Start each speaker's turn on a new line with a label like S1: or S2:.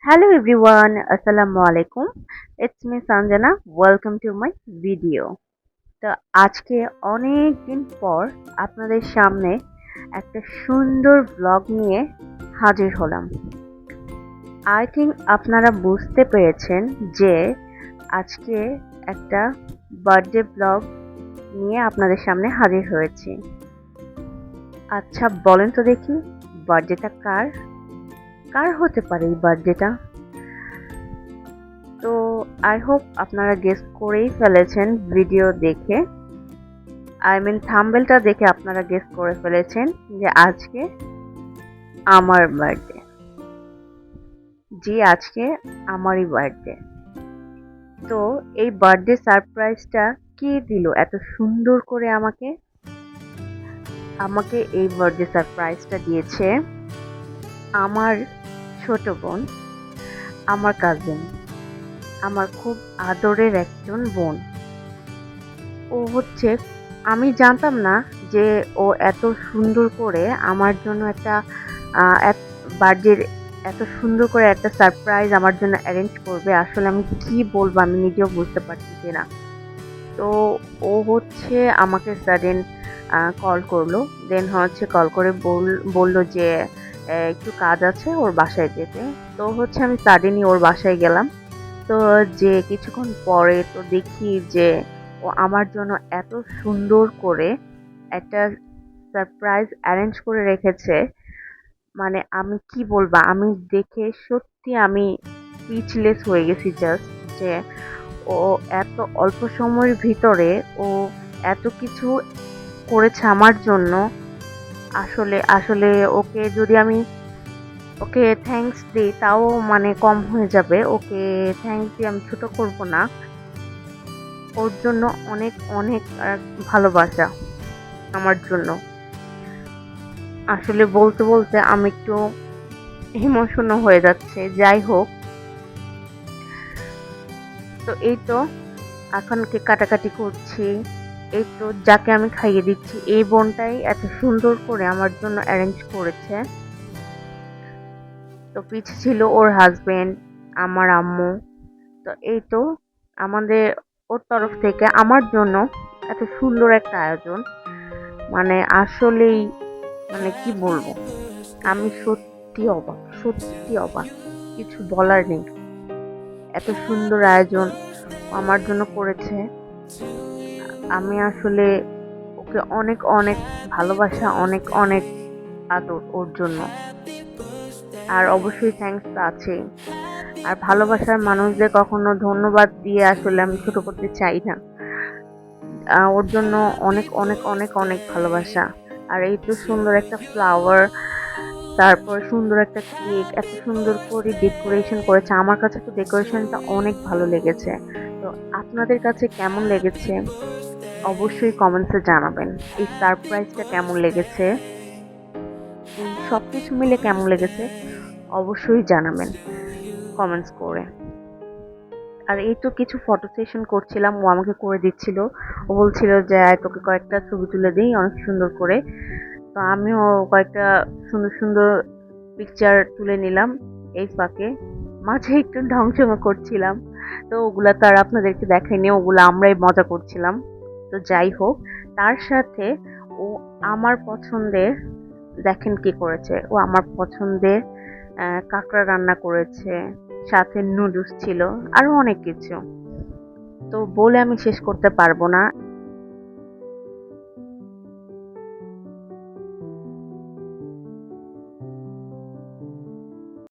S1: Hello everyone, Assalamu alaikum. It's me Sanjana. Welcome to my video. তো আজকে অনেক দিন পর আপনাদের সামনে একটা সুন্দর ব্লগ নিয়ে হাজির হলাম। আই থিঙ্ক আপনারা বুঝতে পেরেছেন যে আজকে একটা বার্থডে ব্লগ নিয়ে আপনাদের সামনে হাজির হয়েছি। আচ্ছা বলেন তো দেখি, বার্থডেটা কার? কার হতে পারে এই বার্থডেটা? তো আই হোপ আপনারা গেস করেই ফেলেছেন ভিডিও দেখে, থাম্বনেলটা দেখে আপনারা গেস করে ফেলেছেন যে আজকে আমার বার্থডে। জি, আজকে আমারই বার্থডে। তো এই বার্থডে সারপ্রাইজটা কে দিল এত সুন্দর করে আমাকে? আমাকে এই বার্থডে সারপ্রাইজটা দিয়েছে আমার ছোট বোন, আমার কাজিন, আমার খুব আদরের একজন বোন। ও হচ্ছে, আমি জানতাম না যে ও এত সুন্দর করে আমার জন্য একটা বার্থডের এত সুন্দর করে একটা সারপ্রাইজ আমার জন্য অ্যারেঞ্জ করবে। আসলে আমি কি বলবো, আমি নিজেও বুঝতে পারতেছি না। তো ও হচ্ছে আমাকে সাডেন কল করলো, দেন হচ্ছে কল করে বললো যে একটু কাজ আছে ওর বাসায় যেতে। তো হচ্ছে আমি সাডেনই ওর বাসায় গেলাম। তো যে কিছুক্ষণ পরে তো দেখি যে ও আমার জন্য এত সুন্দর করে একটা সারপ্রাইজ অ্যারেঞ্জ করে রেখেছে। মানে আমি কি বলবো, আমি দেখে সত্যি আমি স্পিচলেস হয়ে গেছি জাস্ট, যে ও এত অল্প সময়ের ভিতরে ও এত কিছু করেছে আমার জন্য। আসলে আসলে ওকে যদি আমি ওকে থ্যাঙ্কস দিই তাও মানে কম হয়ে যাবে। ওকে থ্যাঙ্কস দিয়ে আমি ছোট করব না। ওর জন্য অনেক অনেক ভালোবাসা আমার জন্য। আসলে বলতে বলতে আমি একটু ইমোশনাল হয়ে যাচ্ছে। যাই হোক, তো এই তো এখন কেক কাটাকাটি করছি। এই তো যাকে আমি খাইয়ে দিচ্ছি এই বোনটাই এত সুন্দর করে আমার জন্য অ্যারেঞ্জ করেছে। তো পিছে ছিল ওর হাজবেন্ড, আমার আম্মু। তো এই তো আমাদের ওর তরফ থেকে আমার জন্য এত সুন্দর একটা আয়োজন। মানে আসলেই, মানে কি বলবো, আমি সত্যি অবাক, সত্যি অবাক, কিছু বলার নেই। এত সুন্দর আয়োজন আমার জন্য করেছে। আমি আসলে ওকে অনেক অনেক ভালোবাসা, অনেক অনেক আদর ওর জন্য। আর অবশ্যই থ্যাঙ্কস তো আছেই। আর ভালোবাসার মানুষদের কখনো ধন্যবাদ দিয়ে আসলে আমি ছোট করতে চাই না। ওর জন্য অনেক অনেক অনেক অনেক ভালোবাসা। আর এই তো সুন্দর একটা ফ্লাওয়ার, তারপর সুন্দর একটা কেক, এত সুন্দর করে ডেকোরেশন করেছে। আমার কাছে তো ডেকোরেশনটা অনেক ভালো লেগেছে। তো আপনাদের কাছে কেমন লেগেছে অবশ্যই কমেন্টসে জানাবেন। এই সারপ্রাইজটা কেমন লেগেছে, এই সবকিছু মিলে কেমন লেগেছে অবশ্যই জানাবেন কমেন্টস করে। আর এই তো কিছু ফটো সেশন করছিলাম, ও আমাকে করে দিচ্ছিল। ও বলছিল যে তোকে কয়েকটা ছবি তুলে দিই অনেক সুন্দর করে। তো আমিও কয়েকটা সুন্দর সুন্দর পিকচার তুলে নিলাম। এই ফাঁকে মাঝে একটু ঢংসঙ্গ করছিলাম। তো ওগুলা তো আর আপনাদেরকে দেখাইনি, ওগুলো আমরাই মজা করছিলাম। তো যাই হোক, তার সাথে ও আমার পছন্দের, দেখেন কি করেছে, ও আমার পছন্দের কাঁকড়া রান্না করেছে, সাথে নুডলস ছিল, আরো অনেক কিছু। তো বলে আমি শেষ করতে পারবো না।